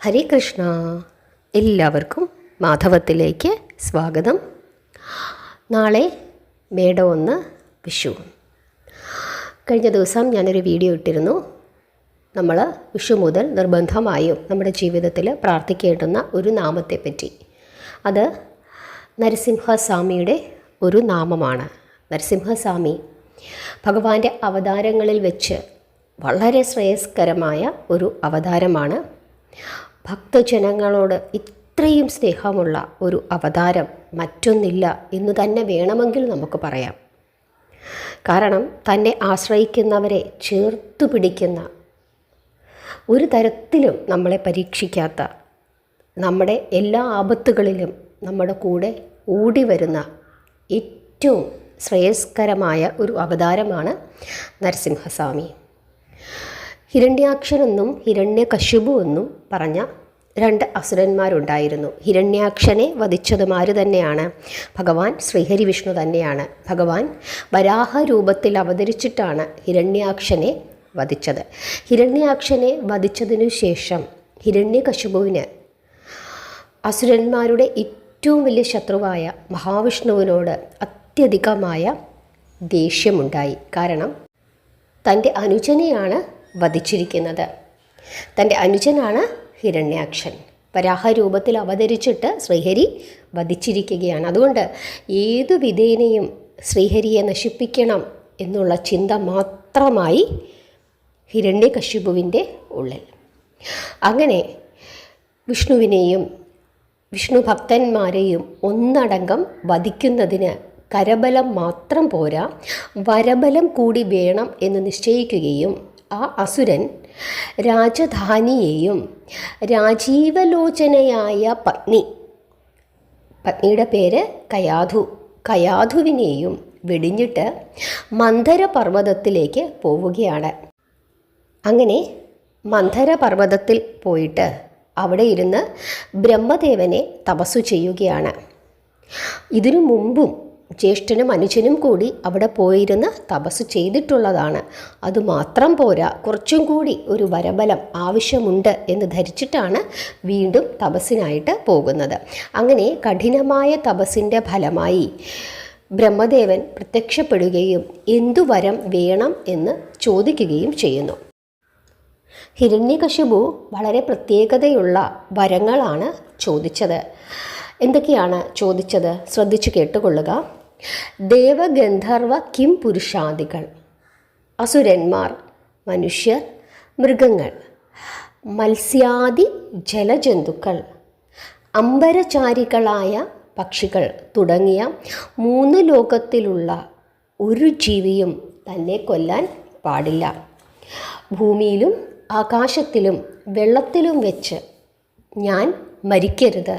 ഹരേ കൃഷ്ണ. എല്ലാവർക്കും മാധവത്തിലേക്ക് സ്വാഗതം. നാളെ മേട 1 വിഷു. കഴിഞ്ഞ ദിവസം ഞാനൊരു വീഡിയോ ഇട്ടിരുന്നു. നമ്മൾ വിഷു മുതൽ നിർബന്ധമായും നമ്മുടെ ജീവിതത്തിൽ പ്രാർത്ഥിക്കേണ്ടുന്ന ഒരു നാമത്തെപ്പറ്റി. അത് നരസിംഹസ്വാമിയുടെ ഒരു നാമമാണ്. നരസിംഹസ്വാമി ഭഗവാന്റെ അവതാരങ്ങളിൽ വെച്ച് വളരെ ശ്രേയസ്കരമായ ഒരു അവതാരമാണ്. ഭക്തജനങ്ങളോട് ഇത്രയും സ്നേഹമുള്ള ഒരു അവതാരം മറ്റൊന്നില്ല എന്ന് തന്നെ വേണമെങ്കിൽ നമുക്ക് പറയാം. കാരണം തന്നെ ആശ്രയിക്കുന്നവരെ ചേർത്തു പിടിക്കുന്ന, ഒരു തരത്തിലും നമ്മളെ പരീക്ഷിക്കാത്ത, നമ്മുടെ എല്ലാ ആപത്തുകളിലും നമ്മുടെ കൂടെ ഓടി വരുന്ന ഏറ്റവും ശ്രേയസ്കരമായ ഒരു അവതാരമാണ് നരസിംഹസ്വാമി. ഹിരണ്യാക്ഷനെന്നും ഹിരണ്യകശിപു എന്നും പറഞ്ഞ 2 അസുരന്മാരുണ്ടായിരുന്നു. ഹിരണ്യാക്ഷനെ വധിച്ചതും ആര് തന്നെയാണ്? ഭഗവാൻ ശ്രീഹരി വിഷ്ണു തന്നെയാണ്. ഭഗവാൻ വരാഹ രൂപത്തിൽ അവതരിച്ചിട്ടാണ് ഹിരണ്യാക്ഷനെ വധിച്ചത്. ഹിരണ്യാക്ഷനെ വധിച്ചതിനു ശേഷം ഹിരണ്യകശിപുവിന് അസുരന്മാരുടെ ഏറ്റവും വലിയ ശത്രുവായ മഹാവിഷ്ണുവിനോട് അത്യധികമായ ദേഷ്യമുണ്ടായി. കാരണം തൻ്റെ അനുജനെയാണ് വധിച്ചിരിക്കുന്നത്. തൻ്റെ അനുജനാണ് ഹിരണ്യാക്ഷൻ. വരാഹരൂപത്തിൽ അവതരിച്ചിട്ട് ശ്രീഹരി വധിച്ചിരിക്കുകയാണ്. അതുകൊണ്ട് ഏതു വിധേനയും ശ്രീഹരിയെ നശിപ്പിക്കണം എന്നുള്ള ചിന്ത മാത്രമായി ഹിരണ്യകശിപുവിൻ്റെ ഉള്ളിൽ. അങ്ങനെ വിഷ്ണുവിനെയും വിഷ്ണു ഭക്തന്മാരെയും ഒന്നടങ്കം വധിക്കുന്നതിന് കരബലം മാത്രം പോരാ, വരബലം കൂടി വേണം എന്ന് നിശ്ചയിക്കുകയും ആ അസുരൻ രാജധാനിയെയും രാജീവലോചനയായ പത്നിയുടെ പേര് കയാധുവിനെയും വെടിഞ്ഞിട്ട് മന്ധര പർവ്വതത്തിലേക്ക് പോവുകയാണ്. അങ്ങനെ മന്ധര പർവ്വതത്തിൽ പോയിട്ട് അവിടെ ഇരുന്ന് ബ്രഹ്മദേവനെ തപസ്സു ചെയ്യുകയാണ്. ഇതിനു മുമ്പും ജ്യേഷ്ഠനും അനുജനും കൂടി അവിടെ പോയിരുന്ന് തപസ് ചെയ്തിട്ടുള്ളതാണ്. അതുമാത്രം പോരാ, കുറച്ചും കൂടി ഒരു വരബലം ആവശ്യമുണ്ട് എന്ന് ധരിച്ചിട്ടാണ് വീണ്ടും തപസ്സിനായിട്ട് പോകുന്നത്. അങ്ങനെ കഠിനമായ തപസ്സിൻ്റെ ഫലമായി ബ്രഹ്മദേവൻ പ്രത്യക്ഷപ്പെടുകയും എന്തു വരം വേണം എന്ന് ചോദിക്കുകയും ചെയ്യുന്നു. ഹിരണ്യകശിപു വളരെ പ്രത്യേകതയുള്ള വരങ്ങളാണ് ചോദിച്ചത്. എന്തൊക്കെയാണ് ചോദിച്ചത്? ശ്രദ്ധിച്ചു കേട്ടുകൊള്ളുക. ദേവഗന്ധർവ കിം പുരുഷാദികൾ, അസുരന്മാർ, മനുഷ്യർ, മൃഗങ്ങൾ, മത്സ്യാദി ജലജന്തുക്കൾ, അംബരചാരികളായ പക്ഷികൾ തുടങ്ങിയ 3 ലോകത്തിലുള്ള ഒരു ജീവിയും തന്നെ കൊല്ലാൻ പാടില്ല. ഭൂമിയിലും ആകാശത്തിലും വെള്ളത്തിലും വെച്ച് ഞാൻ മരിക്കരുത്.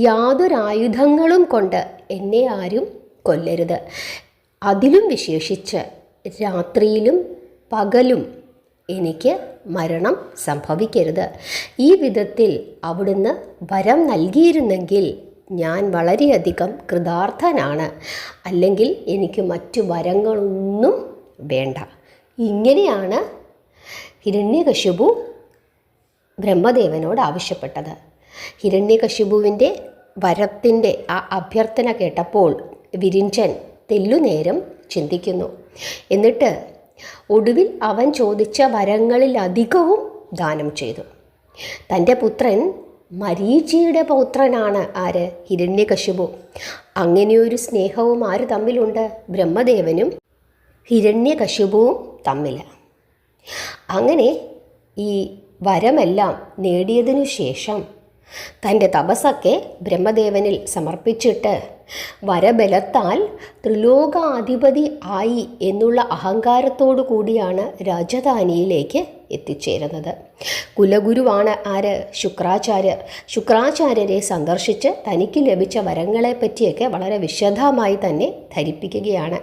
യാതൊരായുധങ്ങളും കൊണ്ട് എന്നെ ആരും കൊല്ലരുത്. അതിലും വിശേഷിച്ച് രാത്രിയിലും പകലും എനിക്ക് മരണം സംഭവിക്കരുത്. ഈ വിധത്തിൽ അവിടുന്ന് വരം നൽകിയിരുന്നെങ്കിൽ ഞാൻ വളരെയധികം കൃതാർത്ഥനാണ്. അല്ലെങ്കിൽ എനിക്ക് മറ്റു വരങ്ങളൊന്നും വേണ്ട. ഇങ്ങനെയാണ് ഹിരണ്യകശിപു ബ്രഹ്മദേവനോട് ആവശ്യപ്പെട്ടത്. ഹിരണ്യകശിപുവിൻ്റെ വരത്തിൻ്റെ ആ അഭ്യർത്ഥന കേട്ടപ്പോൾ വിരിഞ്ചൻ തെല്ലുനേരം ചിന്തിക്കുന്നു. എന്നിട്ട് ഒടുവിൽ അവൻ ചോദിച്ച വരങ്ങളിലധികവും ദാനം ചെയ്തു. തൻ്റെ പുത്രൻ മരീചിയുടെ പൗത്രനാണ് ആര്? ഹിരണ്യകശിപു. അങ്ങനെയൊരു സ്നേഹവും ആര് തമ്മിലുണ്ട്? ബ്രഹ്മദേവനും ഹിരണ്യകശിപുവും തമ്മിൽ. അങ്ങനെ ഈ വരമെല്ലാം നേടിയതിനു ശേഷം തൻ്റെ തപസ്സൊക്കെ ബ്രഹ്മദേവനിൽ സമർപ്പിച്ചിട്ട് വരബലത്താൽ ത്രിലോകാധിപതി ആയി എന്നുള്ള അഹങ്കാരത്തോടു കൂടിയാണ് രാജധാനിയിലേക്ക് എത്തിച്ചേരുന്നത്. കുലഗുരുവാണ് ആര്? ശുക്രാചാര്യർ. ശുക്രാചാര്യരെ സന്ദർശിച്ച് തനിക്ക് ലഭിച്ച വരങ്ങളെ പറ്റിയൊക്കെ വളരെ വിശദമായി തന്നെ ധരിപ്പിക്കുകയാണ്.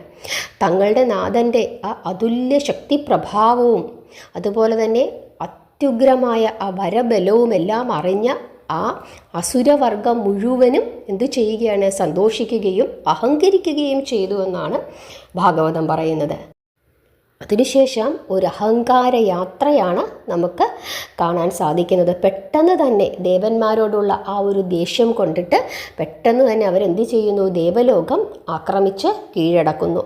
തങ്ങളുടെ നാഥൻ്റെ ആ അതുല്യ ശക്തി പ്രഭാവവും അതുപോലെ തന്നെ അത്യുഗ്രമായ ആ വരബലവും എല്ലാം അറിഞ്ഞ ആ അസുരവർഗം മുഴുവനും എന്തു ചെയ്യുകയാണ്? സന്തോഷിക്കുകയും അഹങ്കരിക്കുകയും ചെയ്തു എന്നാണ് ഭാഗവതം പറയുന്നത്. അതിനുശേഷം ഒരു അഹങ്കാര യാത്രയാണ് നമുക്ക് കാണാൻ സാധിക്കുന്നത്. പെട്ടെന്ന് തന്നെ ദേവന്മാരോടുള്ള ആ ഒരു ദേഷ്യം കൊണ്ടിട്ട് പെട്ടെന്ന് തന്നെ അവരെന്ത് ചെയ്യുന്നു? ദേവലോകം ആക്രമിച്ച് കീഴടക്കുന്നു.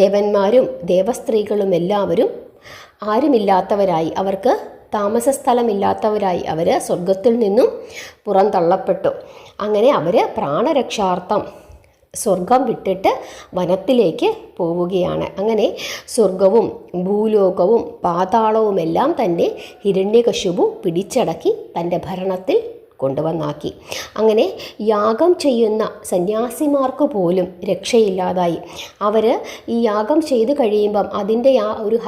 ദേവന്മാരും ദേവസ്ത്രീകളും എല്ലാവരും ആരുമില്ലാത്തവരായി, അവർക്ക് താമസ സ്ഥലമില്ലാത്തവരായി അവർ സ്വർഗത്തിൽ നിന്നും പുറന്തള്ളപ്പെട്ടു. അങ്ങനെ അവർ പ്രാണരക്ഷാർത്ഥം സ്വർഗം വിട്ടിട്ട് വനത്തിലേക്ക് പോവുകയാണ്. അങ്ങനെ സ്വർഗവും ഭൂലോകവും പാതാളവുമെല്ലാം തന്നെ ഹിരണ്യകശിപു പിടിച്ചടക്കി തൻ്റെ ഭരണത്തിൽ കൊണ്ടുവന്നാക്കി. അങ്ങനെ യാഗം ചെയ്യുന്ന സന്യാസിമാർക്ക് പോലും രക്ഷയില്ലാതായി. അവർ ഈ യാഗം ചെയ്ത് കഴിയുമ്പം അതിൻ്റെ ആ ഒരു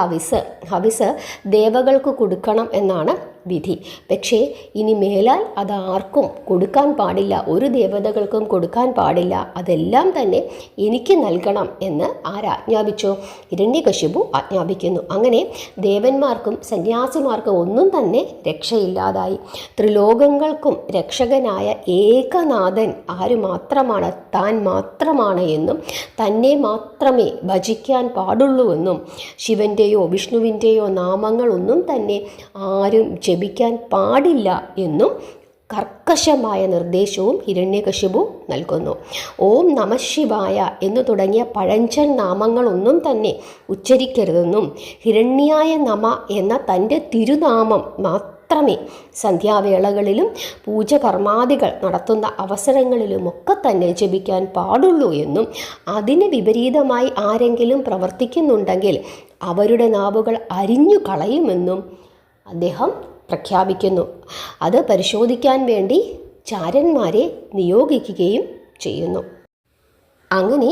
ഹവിസ് ദേവകൾക്ക് കൊടുക്കണം എന്നാണ് വിധി. പക്ഷേ ഇനി മേലാൽ അതാർക്കും കൊടുക്കാൻ പാടില്ല, ഒരു ദേവതകൾക്കും കൊടുക്കാൻ പാടില്ല, അതെല്ലാം തന്നെ എനിക്ക് നൽകണം എന്ന് ആരാജ്ഞാപിച്ചോ? ഹിരണ്യകശിപു ആജ്ഞാപിക്കുന്നു. അങ്ങനെ ദേവന്മാർക്കും സന്യാസിമാർക്കും ഒന്നും തന്നെ രക്ഷയില്ലാതായി. ത്രിലോകങ്ങൾക്കും രക്ഷകനായ ഏകനാഥൻ ആര് മാത്രമാണ്? താൻ മാത്രമാണ് എന്നും തന്നെ മാത്രമേ ഭജിക്കാൻ പാടുള്ളൂവെന്നും ശിവൻ്റെയോ വിഷ്ണുവിൻ്റെയോ നാമങ്ങളൊന്നും തന്നെ ആരും ജപിക്കാൻ പാടില്ല എന്നും കർക്കശമായ നിർദ്ദേശവും ഹിരണ്യകശിപു നൽകുന്നു. ഓം നമഃശിവായ എന്ന് തുടങ്ങിയ പഴഞ്ചൻ നാമങ്ങളൊന്നും തന്നെ ഉച്ചരിക്കരുതെന്നും ഹിരണ്യായ നമ എന്ന തൻ്റെ തിരുനാമം മാത്രമേ സന്ധ്യാവേളകളിലും പൂജകർമാദികൾ നടത്തുന്ന അവസരങ്ങളിലുമൊക്കെ തന്നെ ജപിക്കാൻ പാടുള്ളൂ എന്നും അതിന് വിപരീതമായി ആരെങ്കിലും പ്രവർത്തിക്കുന്നുണ്ടെങ്കിൽ അവരുടെ നാവുകൾ അരിഞ്ഞു കളയുമെന്നും അദ്ദേഹം പ്രഖ്യാപിക്കുന്നു. അത് പരിശോധിക്കാൻ വേണ്ടി ചാരന്മാരെ നിയോഗിക്കുകയും ചെയ്യുന്നു. അങ്ങനെ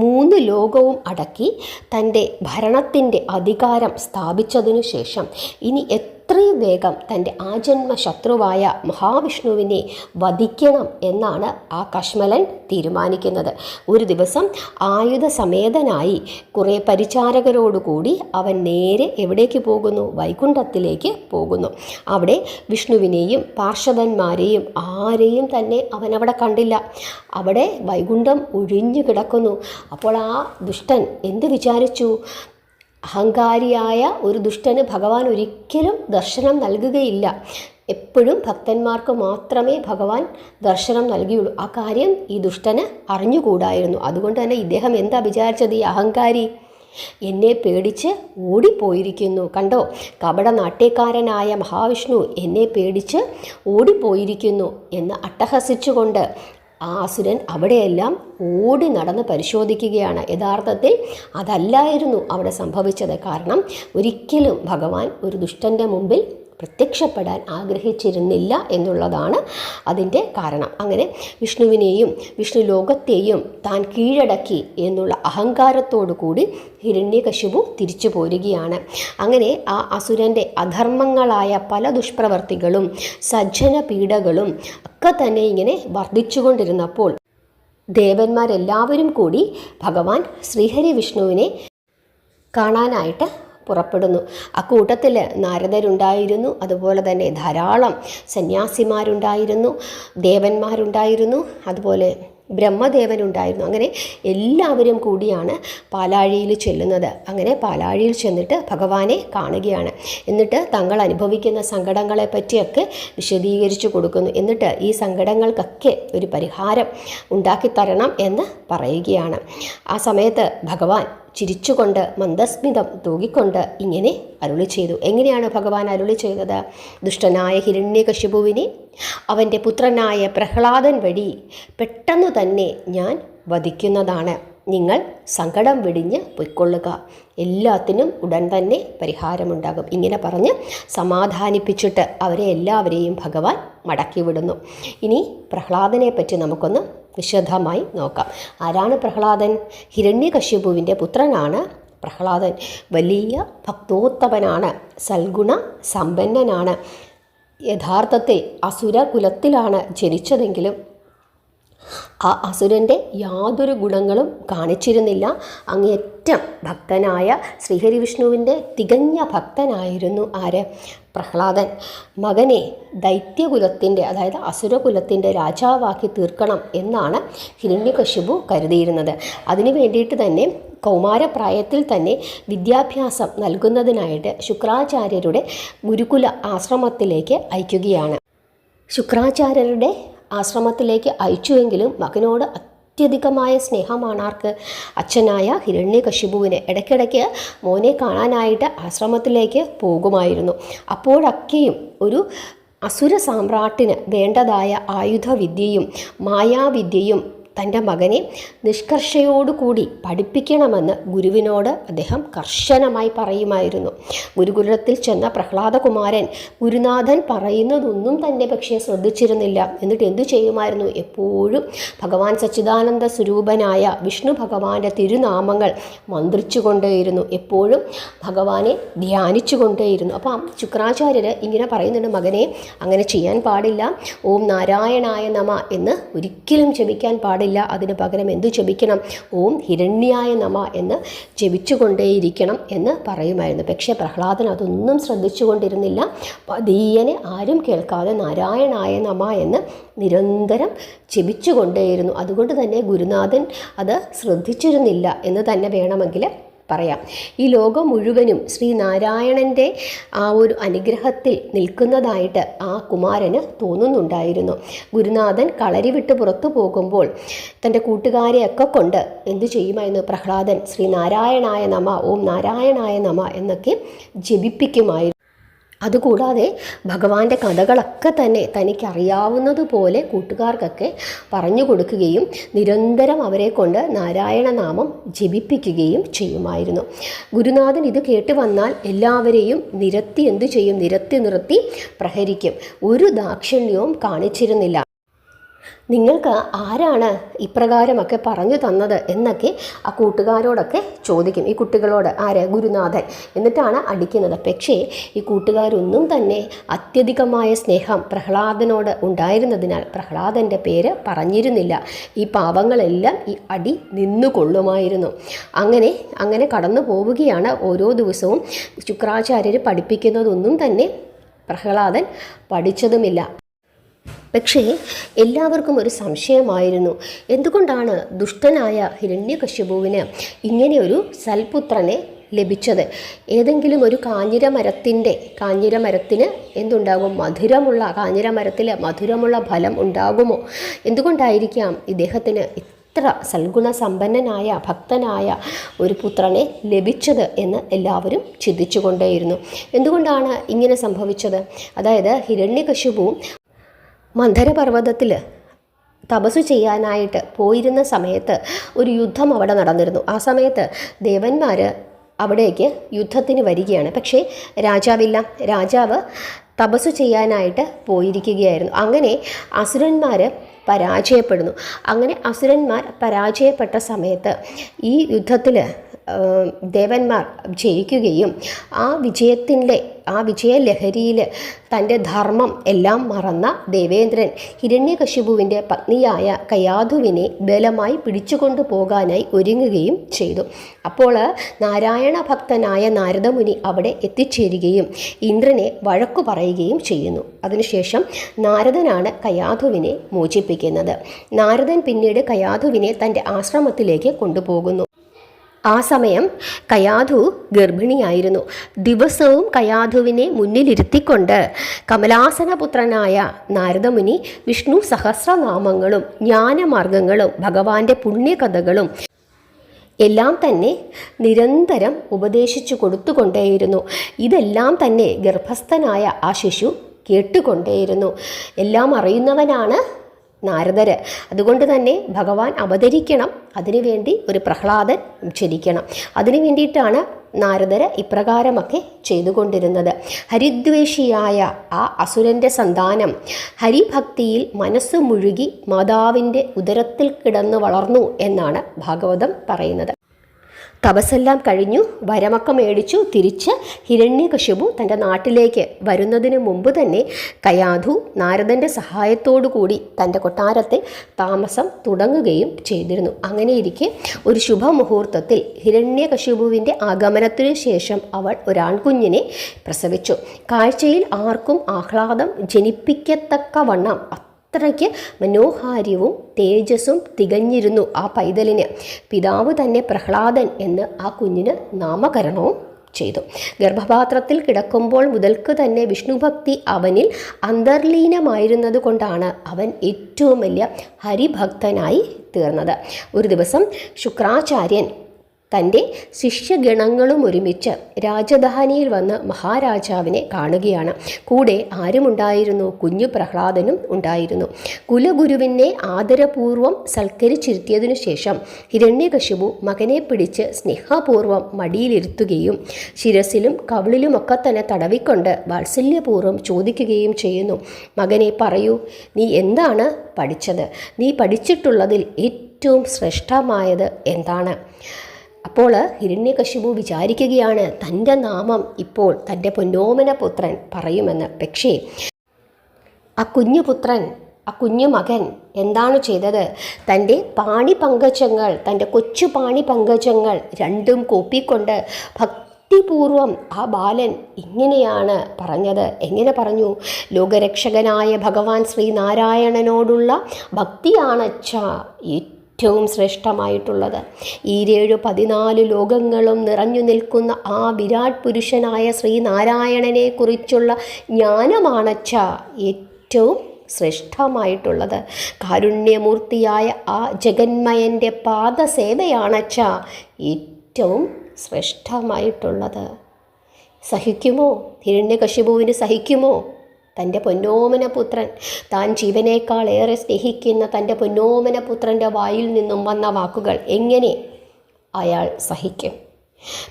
3 ലോകവും അടക്കി തൻ്റെ ഭരണത്തിൻ്റെ അധികാരം സ്ഥാപിച്ചതിനു ശേഷം ഇനി എത്രയും വേഗം തൻ്റെ ആജന്മ ശത്രുവായ മഹാവിഷ്ണുവിനെ വധിക്കണം എന്നാണ് ആ കശ്മലൻ തീരുമാനിക്കുന്നത്. ഒരു ദിവസം ആയുധസമേതനായി കുറേ പരിചാരകരോടുകൂടി അവൻ നേരെ എവിടേക്ക് പോകുന്നു? വൈകുണ്ഠത്തിലേക്ക് പോകുന്നു. അവിടെ വിഷ്ണുവിനെയും പാർഷദന്മാരെയും ആരെയും തന്നെ അവൻ അവിടെ കണ്ടില്ല. അവിടെ വൈകുണ്ഠം ഒഴിഞ്ഞു കിടക്കുന്നു. അപ്പോൾ ആ ദുഷ്ടൻ എന്ത് വിചാരിച്ചു? അഹങ്കാരിയായ ഒരു ദുഷ്ടന് ഭഗവാൻ ഒരിക്കലും ദർശനം നൽകുകയില്ല. എപ്പോഴും ഭക്തന്മാർക്ക് മാത്രമേ ഭഗവാൻ ദർശനം നൽകിയുള്ളൂ. ആ കാര്യം ഈ ദുഷ്ടന് അറിഞ്ഞുകൂടായിരുന്നു. അതുകൊണ്ട് തന്നെ ഇദ്ദേഹം എന്താ വിചാരിച്ചത്? ഈ അഹങ്കാരി എന്നെ പേടിച്ച് ഓടിപ്പോയിരിക്കുന്നു. കണ്ടോ, കപട നാട്യക്കാരനായ മഹാവിഷ്ണു എന്നെ പേടിച്ച് ഓടിപ്പോയിരിക്കുന്നു എന്ന് അട്ടഹസിച്ചുകൊണ്ട് ആ അസുരൻ അവിടെയെല്ലാം ഓടി നടന്ന് പരിശോധിക്കുകയാണ്. യഥാർത്ഥത്തിൽ അതല്ലായിരുന്നു അവിടെ സംഭവിച്ചത്. കാരണം ഒരിക്കലും ഭഗവാൻ ഒരു ദുഷ്ടൻ്റെ മുമ്പിൽ പ്രത്യക്ഷപ്പെടാൻ ആഗ്രഹിച്ചിരുന്നില്ല എന്നുള്ളതാണ് അതിൻ്റെ കാരണം. അങ്ങനെ വിഷ്ണുവിനെയും വിഷ്ണു ലോകത്തെയും താൻ കീഴടക്കി എന്നുള്ള അഹങ്കാരത്തോടു കൂടി ഹിരണ്യകശിപു തിരിച്ചു പോരുകയാണ്. അങ്ങനെ ആ അസുരൻ്റെ അധർമ്മങ്ങളായ പല ദുഷ്പ്രവർത്തികളും സജ്ജന പീഡകളും ഒക്കെ തന്നെ ഇങ്ങനെ വർദ്ധിച്ചുകൊണ്ടിരുന്നപ്പോൾ ദേവന്മാരെല്ലാവരും കൂടി ഭഗവാൻ ശ്രീഹരി വിഷ്ണുവിനെ കാണാനായിട്ട് പുറപ്പെടുന്നു. അക്കൂട്ടത്തിൽ നാരദരുണ്ടായിരുന്നു, അതുപോലെ തന്നെ ധാരാളം സന്യാസിമാരുണ്ടായിരുന്നു, ദേവന്മാരുണ്ടായിരുന്നു, അതുപോലെ ബ്രഹ്മദേവനുണ്ടായിരുന്നു. അങ്ങനെ എല്ലാവരും കൂടിയാണ് പാലാഴിയിൽ ചെല്ലുന്നത്. അങ്ങനെ പാലാഴിയിൽ ചെന്നിട്ട് ഭഗവാനെ കാണുകയാണ്. എന്നിട്ട് തങ്ങൾ അനുഭവിക്കുന്ന സങ്കടങ്ങളെ പറ്റിയൊക്കെ വിശദീകരിച്ചു കൊടുക്കുന്നു. എന്നിട്ട് ഈ സങ്കടങ്ങൾക്കൊക്കെ ഒരു പരിഹാരം ഉണ്ടാക്കിത്തരണം എന്ന് പറയുകയാണ്. ആ സമയത്ത് ഭഗവാൻ ചിരിച്ചുകൊണ്ട് മന്ദസ്മിതം തൂകിക്കൊണ്ട് ഇങ്ങനെ അരുളി ചെയ്തു. എങ്ങനെയാണ് ഭഗവാൻ അരുളി ചെയ്തത്? ദുഷ്ടനായ ഹിരണ്യകശിപുവിനെ അവൻ്റെ പുത്രനായ പ്രഹ്ലാദൻ വഴി പെട്ടെന്ന് തന്നെ ഞാൻ വധിക്കുന്നതാണ്. നിങ്ങൾ സങ്കടം വെടിഞ്ഞ് പൊയ്ക്കൊള്ളുക, എല്ലാത്തിനും ഉടൻ തന്നെ പരിഹാരമുണ്ടാകും. ഇങ്ങനെ പറഞ്ഞ് സമാധാനിപ്പിച്ചിട്ട് അവരെ എല്ലാവരെയും ഭഗവാൻ മടക്കി വിടുന്നു. ഇനി പ്രഹ്ലാദനെ പറ്റി നമുക്കൊന്ന് വിശദമായി നോക്കാം. ആരാണ് പ്രഹ്ലാദൻ? ഹിരണ്യകശിപുവിൻ്റെ പുത്രനാണ് പ്രഹ്ലാദൻ. വലിയ ഭക്തോത്തമനാണ്, സൽഗുണ സമ്പന്നനാണ്. യഥാർത്ഥത്തിൽ അസുര കുലത്തിലാണ് ജനിച്ചതെങ്കിലും ആ അസുരൻ്റെ യാതൊരു ഗുണങ്ങളും കാണിച്ചിരുന്നില്ല. അങ്ങേയറ്റം ഭക്തനായ ശ്രീഹരി വിഷ്ണുവിൻ്റെ തികഞ്ഞ ഭക്തനായിരുന്നു ആര്? പ്രഹ്ലാദൻ. മകനെ ദൈത്യകുലത്തിൻ്റെ, അതായത് അസുരകുലത്തിൻ്റെ രാജാവാക്കി തീർക്കണം എന്നാണ് ഹിരണ്യകശിപു കരുതിയിരുന്നത്. അതിനു വേണ്ടിയിട്ട് തന്നെ കൗമാരപ്രായത്തിൽ തന്നെ വിദ്യാഭ്യാസം നൽകുന്നതിനായിട്ട് ശുക്രാചാര്യരുടെ ഗുരുകുല ആശ്രമത്തിലേക്ക് അയക്കുകയാണ്. ശുക്രാചാര്യരുടെ ആശ്രമത്തിലേക്ക് അയച്ചുവെങ്കിലും മകനോട് അത്യധികമായ സ്നേഹമാണ് ആർക്ക്? അച്ഛനായ ഹിരണ്യകശിപുവിന്. ഇടയ്ക്കിടയ്ക്ക് മോനെ കാണാനായിട്ട് ആശ്രമത്തിലേക്ക് പോകുമായിരുന്നു. അപ്പോഴൊക്കെയും ഒരു അസുര സാമ്രാട്ടിന് വേണ്ടതായ ആയുധവിദ്യയും മായാവിദ്യയും തൻ്റെ മകനെ നിഷ്കർഷയോടുകൂടി പഠിപ്പിക്കണമെന്ന് ഗുരുവിനോട് അദ്ദേഹം കർശനമായി പറയുമായിരുന്നു. ഗുരുകുലത്തിൽ ചെന്ന പ്രഹ്ലാദകുമാരൻ ഗുരുനാഥൻ പറയുന്നതൊന്നും തന്നെ പക്ഷേ ശ്രദ്ധിച്ചിരുന്നില്ല. എന്നിട്ട് എന്തു ചെയ്യുമായിരുന്നു? എപ്പോഴും ഭഗവാൻ സച്ചിദാനന്ദ സ്വരൂപനായ വിഷ്ണു ഭഗവാന്റെ തിരുനാമങ്ങൾ മന്ത്രിച്ചു കൊണ്ടേയിരുന്നു. എപ്പോഴും ഭഗവാനെ ധ്യാനിച്ചു കൊണ്ടേയിരുന്നു. അപ്പം ശുക്രാചാര്യർ ഇങ്ങനെ പറയുന്നുണ്ട്, മകനെ അങ്ങനെ ചെയ്യാൻ പാടില്ല. ഓം നാരായണായ നമ എന്ന് ഒരിക്കലും ജപിക്കാൻ പാടില്ല. അതിന് പകരം എന്തു ജപിക്കണം? ഓം ഹിരണ്യായ നമ എന്ന് ജപിച്ചുകൊണ്ടേയിരിക്കണം എന്ന് പറയുമായിരുന്നു. പക്ഷേ പ്രഹ്ലാദൻ അതൊന്നും ശ്രദ്ധിച്ചുകൊണ്ടിരുന്നില്ല. പതിയനെ ആരും കേൾക്കാതെ നാരായണായ നമ എന്ന് നിരന്തരം ജപിച്ചുകൊണ്ടേയിരുന്നു. അതുകൊണ്ട് തന്നെ ഗുരുനാഥൻ അത് ശ്രദ്ധിച്ചിരുന്നില്ല എന്ന് തന്നെ വേണമെങ്കിൽ പറയാം. ഈ ലോകം മുഴുവനും ശ്രീനാരായണൻ്റെ ആ ഒരു അനുഗ്രഹത്തിൽ നിൽക്കുന്നതായിട്ട് ആ കുമാരന് തോന്നുന്നുണ്ടായിരുന്നു. ഗുരുനാഥൻ കളരി വിട്ട് പുറത്തു പോകുമ്പോൾ തൻ്റെ കൂട്ടുകാരെയൊക്കെ കൊണ്ട് എന്തു ചെയ്യുമായിരുന്നു? പ്രഹ്ലാദൻ ശ്രീനാരായണായ നമ, ഓം നാരായണായ നമ എന്നൊക്കെ ജപിപ്പിക്കുമായിരുന്നു. അതുകൂടാതെ ഭഗവാന്റെ കഥകളൊക്കെ തന്നെ തനിക്കറിയാവുന്നതുപോലെ കൂട്ടുകാർക്കൊക്കെ പറഞ്ഞു കൊടുക്കുകയും നിരന്തരം അവരെ കൊണ്ട് നാരായണനാമം ജപിപ്പിക്കുകയും ചെയ്യുമായിരുന്നു. ഗുരുനാഥൻ ഇത് കേട്ട് വന്നാൽ എല്ലാവരെയും നിരത്തി എന്തു ചെയ്യും? നിർത്തി പ്രഹരിക്കും. ഒരു ദാക്ഷിണ്യവും കാണിച്ചിരുന്നില്ല. നിങ്ങൾക്ക് ആരാണ് ഇപ്രകാരമൊക്കെ പറഞ്ഞു തന്നത് എന്നൊക്കെ ആ കൂട്ടുകാരോടൊക്കെ ചോദിക്കും. ഈ കുട്ടികളോട് ആര്? ഗുരുനാഥൻ. എന്നിട്ടാണ് അടിക്കുന്നത്. പക്ഷേ ഈ കൂട്ടുകാരൊന്നും തന്നെ അത്യധികമായ സ്നേഹം പ്രഹ്ലാദനോട് ഉണ്ടായിരുന്നതിനാൽ പ്രഹ്ലാദൻ്റെ പേര് പറഞ്ഞിരുന്നില്ല. ഈ പാവങ്ങളെല്ലാം ഈ അടി നിന്നുകൊള്ളുമായിരുന്നു. അങ്ങനെ കടന്നു പോവുകയാണ് ഓരോ ദിവസവും. ശുക്രാചാര്യർ പഠിപ്പിക്കുന്നതൊന്നും തന്നെ പ്രഹ്ലാദൻ പഠിച്ചതുമില്ല. പക്ഷേ എല്ലാവർക്കും ഒരു സംശയമായിരുന്നു, എന്തുകൊണ്ടാണ് ദുഷ്ടനായ ഹിരണ്യകശിപുവിന് ഇങ്ങനെയൊരു സൽപുത്രനെ ലഭിച്ചത്? ഏതെങ്കിലും ഒരു കാഞ്ഞിരമരത്തിന് എന്തുണ്ടാകും? കാഞ്ഞിരമരത്തിൽ മധുരമുള്ള ഫലം ഉണ്ടാകുമോ? എന്തുകൊണ്ടായിരിക്കാം ഇദ്ദേഹത്തിന് ഇത്ര സൽഗുണസമ്പന്നനായ ഭക്തനായ ഒരു പുത്രനെ ലഭിച്ചത് എന്ന് എല്ലാവരും ചിന്തിച്ചു കൊണ്ടേയിരുന്നു. എന്തുകൊണ്ടാണ് ഇങ്ങനെ സംഭവിച്ചത്? അതായത് ഹിരണ്യകശിപു മന്ധരപർവ്വതത്തിൽ തപസ്സു ചെയ്യാനായിട്ട് പോയിരുന്ന സമയത്ത് ഒരു യുദ്ധം അവിടെ നടന്നിരുന്നു. ആ സമയത്ത് ദേവന്മാർ അവിടേക്ക് യുദ്ധത്തിന് വരികയാണ്. പക്ഷേ രാജാവില്ല. രാജാവ് തപസ്സു ചെയ്യാനായിട്ട് പോയിരിക്കുകയായിരുന്നു. അങ്ങനെ അസുരന്മാർ പരാജയപ്പെടുന്നു. അങ്ങനെ അസുരന്മാർ പരാജയപ്പെട്ട സമയത്ത് ഈ യുദ്ധത്തിൽ ദേവന്മാർ ജയിക്കുകയും ആ വിജയലഹരിയിൽ തൻ്റെ ധർമ്മം എല്ലാം മറന്ന ദേവേന്ദ്രൻ ഹിരണ്യകശിപുവിൻ്റെ പത്നിയായ കയാധുവിനെ ബലമായി പിടിച്ചുകൊണ്ടു പോകാനായി ഒരുങ്ങുകയും ചെയ്തു. അപ്പോൾ നാരായണ ഭക്തനായ നാരദമുനി അവിടെ എത്തിച്ചേരുകയും ഇന്ദ്രനെ വഴക്കു പറയുകയും ചെയ്യുന്നു. അതിനുശേഷം നാരദനാണ് കയാധുവിനെ മോചിപ്പിക്കുന്നത്. നാരദൻ പിന്നീട് കയാധുവിനെ തൻ്റെ ആശ്രമത്തിലേക്ക് കൊണ്ടുപോകുന്നു. ആ സമയം കയാധു ഗർഭിണിയായിരുന്നു. ദിവസവും കയാധുവിനെ മുന്നിലിരുത്തിക്കൊണ്ട് കമലാസനപുത്രനായ നാരദമുനി വിഷ്ണു സഹസ്രനാമങ്ങളും ജ്ഞാനമാർഗങ്ങളും ഭഗവാന്റെ പുണ്യകഥകളും എല്ലാം തന്നെ നിരന്തരം ഉപദേശിച്ചു കൊടുത്തുകൊണ്ടേയിരുന്നു. ഇതെല്ലാം തന്നെ ഗർഭസ്ഥനായ ആ ശിശു കേട്ടുകൊണ്ടേയിരുന്നു. എല്ലാം അറിയുന്നവനാണ് നാരദര്. അതുകൊണ്ട് തന്നെ ഭഗവാൻ അവതരിക്കണം, അതിനുവേണ്ടി ഒരു പ്രഹ്ലാദൻ ജനിക്കണം. അതിനു വേണ്ടിയിട്ടാണ് നാരദര് ഇപ്രകാരമൊക്കെ ചെയ്തുകൊണ്ടിരുന്നത്. ഹരിദ്വേഷിയായ ആ അസുരൻ്റെ സന്താനം ഹരിഭക്തിയിൽ മനസ്സ് മുഴുകി മാതാവിൻ്റെ ഉദരത്തിൽ കിടന്ന് വളർന്നു എന്നാണ് ഭാഗവതം പറയുന്നത്. തപസ്സെല്ലാം കഴിഞ്ഞു, വരമൊക്കെ മേടിച്ചു തിരിച്ച് ഹിരണ്യകശിപു തൻ്റെ നാട്ടിലേക്ക് വരുന്നതിന് മുമ്പ് തന്നെ കയാധു നാരദൻ്റെ സഹായത്തോടു കൂടി തൻ്റെ കൊട്ടാരത്തിൽ താമസം തുടങ്ങുകയും ചെയ്തിരുന്നു. അങ്ങനെയിരിക്കെ ഒരു ശുഭമുഹൂർത്തത്തിൽ ഹിരണ്യകശിപുവിൻ്റെ ആഗമനത്തിനു ശേഷം അവൾ ഒരാൺകുഞ്ഞിനെ പ്രസവിച്ചു. കാഴ്ചയിൽ ആർക്കും ആഹ്ലാദം ജനിപ്പിക്കത്തക്കവണ്ണം അത്രയ്ക്ക് മനോഹാര്യവും തേജസ്സും തികഞ്ഞിരുന്നു ആ പൈതലിന്. പിതാവ് തന്നെ പ്രഹ്ലാദൻ എന്ന് ആ കുഞ്ഞിന് നാമകരണവും ചെയ്തു. ഗർഭപാത്രത്തിൽ കിടക്കുമ്പോൾ മുതൽക്ക് തന്നെ വിഷ്ണുഭക്തി അവനിൽ അന്തർലീനമായിരുന്നത് കൊണ്ടാണ് അവൻ ഏറ്റവും വലിയ ഹരിഭക്തനായി തീർന്നത്. ഒരു ദിവസം ശുക്രാചാര്യൻ തൻ്റെ ശിഷ്യഗണങ്ങളും ഒരുമിച്ച് രാജധാനിയിൽ വന്ന് മഹാരാജാവിനെ കാണുകയാണ്. കൂടെ ആരുമുണ്ടായിരുന്നു? കുഞ്ഞു പ്രഹ്ലാദനും ഉണ്ടായിരുന്നു. കുലഗുരുവിനെ ആദരപൂർവ്വം സൽക്കരിച്ചിരുത്തിയതിനു ശേഷം ഹിരണ്യകശിപു മകനെ പിടിച്ച് സ്നേഹപൂർവ്വം മടിയിലിരുത്തുകയും ശിരസിലും കവിളിലുമൊക്കെ തന്നെ തടവിക്കൊണ്ട് വാത്സല്യപൂർവ്വം ചോദിക്കുകയും ചെയ്യുന്നു. മകനെ പറയൂ, നീ എന്താണ് പഠിച്ചത്? നീ പഠിച്ചിട്ടുള്ളതിൽ ഏറ്റവും ശ്രേഷ്ഠമായത് എന്താണ്? അപ്പോൾ ഹിരണ്യകശിപു വിചാരിക്കുകയാണ് തൻ്റെ നാമം ഇപ്പോൾ തൻ്റെ പൊന്നോമന പുത്രൻ പറയുമെന്ന്. പക്ഷേ ആ കുഞ്ഞുപുത്രൻ, ആ കുഞ്ഞു മകൻ എന്താണ് ചെയ്തത്? തൻ്റെ പാണിപങ്കജങ്ങൾ, തൻ്റെ കൊച്ചു പാണിപങ്കജങ്ങൾ രണ്ടും കൂപ്പിക്കൊണ്ട് ഭക്തിപൂർവം ആ ബാലൻ ഇങ്ങനെയാണ് പറഞ്ഞത്. എങ്ങനെ പറഞ്ഞു? ലോകരക്ഷകനായ ഭഗവാൻ ശ്രീനാരായണനോടുള്ള ഭക്തിയാണച്ഛ ഏറ്റവും ശ്രേഷ്ഠമായിട്ടുള്ളത്. 14 ലോകങ്ങളും നിറഞ്ഞു നിൽക്കുന്ന ആ വിരാട് പുരുഷനായ ശ്രീനാരായണനെ കുറിച്ചുള്ള ജ്ഞാനമാണച്ഛ ഏറ്റവും ശ്രേഷ്ഠമായിട്ടുള്ളത്. കാരുണ്യമൂർത്തിയായ ആ ജഗന്മയൻ്റെ പാദസേവയാണച്ഛ ഏറ്റവും ശ്രേഷ്ഠമായിട്ടുള്ളത്. സഹിക്കുമോ? ഹിരണ്യകശിപുവിന് സഹിക്കുമോ? തൻ്റെ പൊന്നോമന പുത്രൻ, താൻ ജീവനേക്കാൾ ഏറെ സ്നേഹിക്കുന്ന തൻ്റെ പൊന്നോമന പുത്രൻ്റെ വായിൽ നിന്നും വന്ന വാക്കുകൾ എങ്ങനെ അയാൾ സഹിക്കും?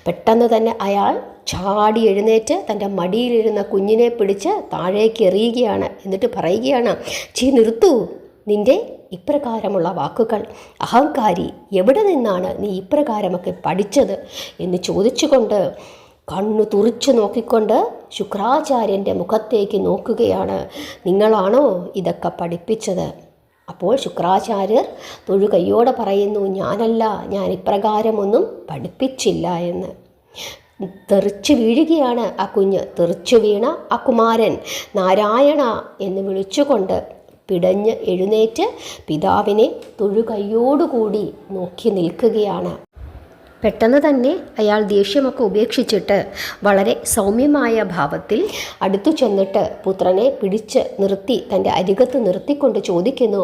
പെട്ടെന്ന് തന്നെ അയാൾ ചാടി എഴുന്നേറ്റ് തൻ്റെ മടിയിലിരുന്ന കുഞ്ഞിനെ പിടിച്ച് താഴേക്ക് എറിയുകയാണ്. എന്നിട്ട് പറയുകയാണ്, നിർത്തൂ നിൻ്റെ ഇപ്രകാരമുള്ള വാക്കുകൾ. അഹങ്കാരി, എവിടെ നിന്നാണ് നീ ഇപ്രകാരമൊക്കെ പഠിച്ചത് എന്ന് ചോദിച്ചുകൊണ്ട് കണ്ണു തുറിച്ചു നോക്കിക്കൊണ്ട് ശുക്രാചാര്യൻ്റെ മുഖത്തേക്ക് നോക്കുകയാണ്. നിങ്ങളാണോ ഇതൊക്കെ പഠിപ്പിച്ചത്? അപ്പോൾ ശുക്രാചാര്യർ തൊഴുകയ്യോടെ പറയുന്നു, ഞാനല്ല, ഞാൻ ഇപ്രകാരമൊന്നും പഠിപ്പിച്ചില്ല എന്ന്. തെറിച്ചു വീഴുകയാണ് ആ കുഞ്ഞ്. തെറിച്ചു വീണ ആ കുമാരൻ നാരായണ എന്ന് വിളിച്ചുകൊണ്ട് പിടഞ്ഞ് എഴുന്നേറ്റ് പിതാവിനെ തൊഴുകയ്യോടുകൂടി നോക്കി നിൽക്കുകയാണ്. പെട്ടെന്ന് തന്നെ അയാൾ ദേഷ്യമൊക്കെ ഉപേക്ഷിച്ചിട്ട് വളരെ സൗമ്യമായ ഭാവത്തിൽ അടുത്തു ചെന്നിട്ട് പുത്രനെ പിടിച്ച് നിർത്തി തൻ്റെ അരികത്ത് നിർത്തിക്കൊണ്ട് ചോദിക്കുന്നു,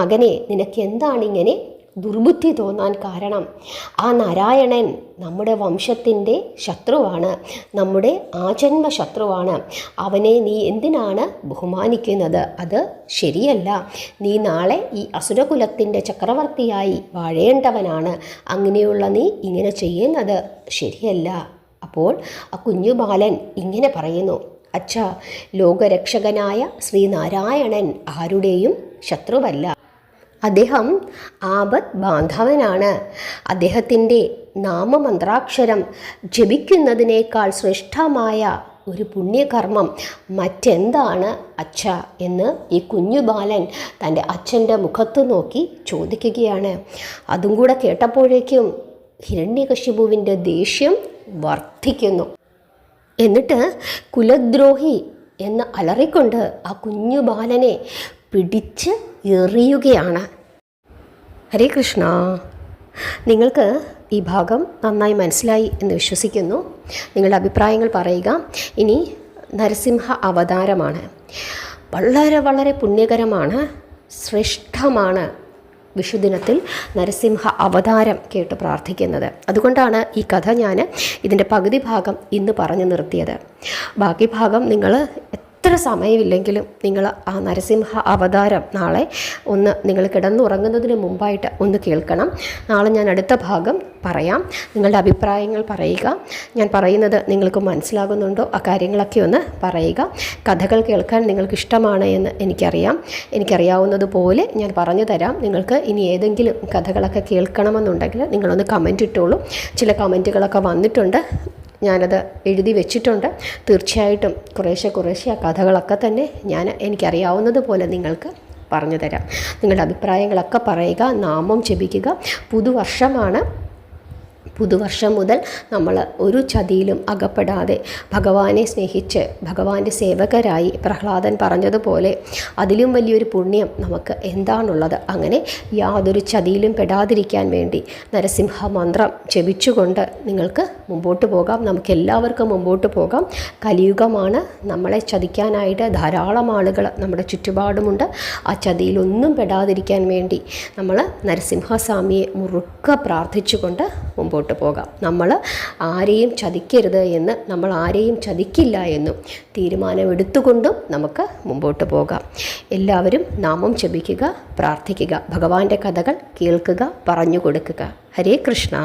മകനെ, നിനക്ക് എന്താണിങ്ങനെ ദുർബുദ്ധി തോന്നാൻ കാരണം? ആ നാരായണൻ നമ്മുടെ വംശത്തിൻ്റെ ശത്രുവാണ്, നമ്മുടെ ആജന്മ ശത്രുവാണ്. അവനെ നീ എന്തിനാണ് ബഹുമാനിക്കുന്നത്? അത് ശരിയല്ല. നീ നാളെ ഈ അസുരകുലത്തിൻ്റെ ചക്രവർത്തിയായി വാഴേണ്ടവനാണ്. അങ്ങനെയുള്ള നീ ഇങ്ങനെ ചെയ്യുന്നത് ശരിയല്ല. അപ്പോൾ ആ കുഞ്ഞു ബാലൻ ഇങ്ങനെ പറയുന്നു, അച്ഛാ, ലോകരക്ഷകനായ ശ്രീനാരായണൻ ആരുടെയും ശത്രുവല്ല. അദ്ദേഹം ആപത് ബാന്ധവനാണ്. അദ്ദേഹത്തിൻ്റെ നാമമന്ത്രാക്ഷരം ജപിക്കുന്നതിനേക്കാൾ ശ്രേഷ്ഠമായ ഒരു പുണ്യകർമ്മം മറ്റെന്താണ് അച്ഛ എന്ന് ഈ കുഞ്ഞു ബാലൻ തൻ്റെ അച്ഛൻ്റെ മുഖത്ത് നോക്കി ചോദിക്കുകയാണ്. അതും കൂടെ കേട്ടപ്പോഴേക്കും ഹിരണ്യകശിപുവിൻ്റെ ദേഷ്യം വർദ്ധിക്കുന്നു. എന്നിട്ട് കുലദ്രോഹി എന്ന് അലറിക്കൊണ്ട് ആ കുഞ്ഞു ബാലനെ പിടിച്ച് എറിയുകയാണ്. ഹരേ കൃഷ്ണ. നിങ്ങൾക്ക് ഈ ഭാഗം നന്നായി മനസ്സിലായി എന്ന് വിശ്വസിക്കുന്നു. നിങ്ങളുടെ അഭിപ്രായങ്ങൾ പറയുക. ഇനി നരസിംഹ അവതാരമാണ്. വളരെ വളരെ പുണ്യകരമാണ്, ശ്രേഷ്ഠമാണ് വിഷുദിനത്തിൽ നരസിംഹ അവതാരം കേട്ട് പ്രാർത്ഥിക്കുന്നത്. അതുകൊണ്ടാണ് ഈ കഥ ഞാൻ ഇതിൻ്റെ പകുതി ഭാഗം ഇന്ന് പറഞ്ഞു നിർത്തിയത്. ബാക്കി ഭാഗം നിങ്ങൾ എത്ര സമയമില്ലെങ്കിലും നിങ്ങൾ ആ നരസിംഹ അവതാരം നാളെ ഒന്ന് നിങ്ങൾ കിടന്നുറങ്ങുന്നതിന് മുമ്പായിട്ട് ഒന്ന് കേൾക്കണം. നാളെ ഞാൻ അടുത്ത ഭാഗം പറയാം. നിങ്ങളുടെ അഭിപ്രായങ്ങൾ പറയുക. ഞാൻ പറയുന്നത് നിങ്ങൾക്ക് മനസ്സിലാകുന്നുണ്ടോ ആ കാര്യങ്ങളൊക്കെ ഒന്ന് പറയുക. കഥകൾ കേൾക്കാൻ നിങ്ങൾക്ക് ഇഷ്ടമാണ് എന്ന് എനിക്കറിയാവുന്നതുപോലെ ഞാൻ പറഞ്ഞു തരാം. നിങ്ങൾക്ക് ഇനി ഏതെങ്കിലും കഥകളൊക്കെ കേൾക്കണമെന്നുണ്ടെങ്കിൽ നിങ്ങളൊന്ന് കമൻ്റ് ഇട്ടോളൂ. ചില കമൻറ്റുകളൊക്കെ വന്നിട്ടുണ്ട്, ഞാനത് എഴുതി വെച്ചിട്ടുണ്ട്. തീർച്ചയായിട്ടും കുറേശ്ശെ ആ കഥകളൊക്കെ തന്നെ എനിക്കറിയാവുന്നതുപോലെ നിങ്ങൾക്ക് പറഞ്ഞു തരാം. നിങ്ങളുടെ അഭിപ്രായങ്ങളൊക്കെ പറയുക. നാമം ജപിക്കുക. പുതുവർഷം മുതൽ നമ്മൾ ഒരു ചതിയിലും അകപ്പെടാതെ ഭഗവാനെ സ്നേഹിച്ച് ഭഗവാന്റെ സേവകരായി പ്രഹ്ലാദൻ പറഞ്ഞതുപോലെ അതിലും വലിയൊരു പുണ്യം നമുക്ക് എന്താണുള്ളത്? അങ്ങനെ യാതൊരു ചതിയിലും പെടാതിരിക്കാൻ വേണ്ടി നരസിംഹ മന്ത്രം ജപിച്ചുകൊണ്ട് നിങ്ങൾക്ക് മുമ്പോട്ട് പോകാം. നമുക്കെല്ലാവർക്കും മുമ്പോട്ട് പോകാം. കലിയുഗമാണ്. നമ്മളെ ചതിക്കാനായിട്ട് ധാരാളം ആളുകൾ നമ്മുടെ ചുറ്റുപാടുമുണ്ട്. ആ ചതിയിലൊന്നും പെടാതിരിക്കാൻ വേണ്ടി നമ്മൾ നരസിംഹസ്വാമിയെ മുറുക്ക പ്രാർത്ഥിച്ചുകൊണ്ട് മുമ്പോട്ട് പോകാം. നമ്മൾ ആരെയും ചതിക്കരുത് എന്ന്, നമ്മൾ ആരെയും ചതിക്കില്ല എന്നും തീരുമാനമെടുത്തുകൊണ്ടും നമുക്ക് മുമ്പോട്ട് പോകാം. എല്ലാവരും നാമം ജപിക്കുക, പ്രാർത്ഥിക്കുക, ഭഗവാന്റെ കഥകൾ കേൾക്കുക, പറഞ്ഞു കൊടുക്കുക. ഹരേ കൃഷ്ണ.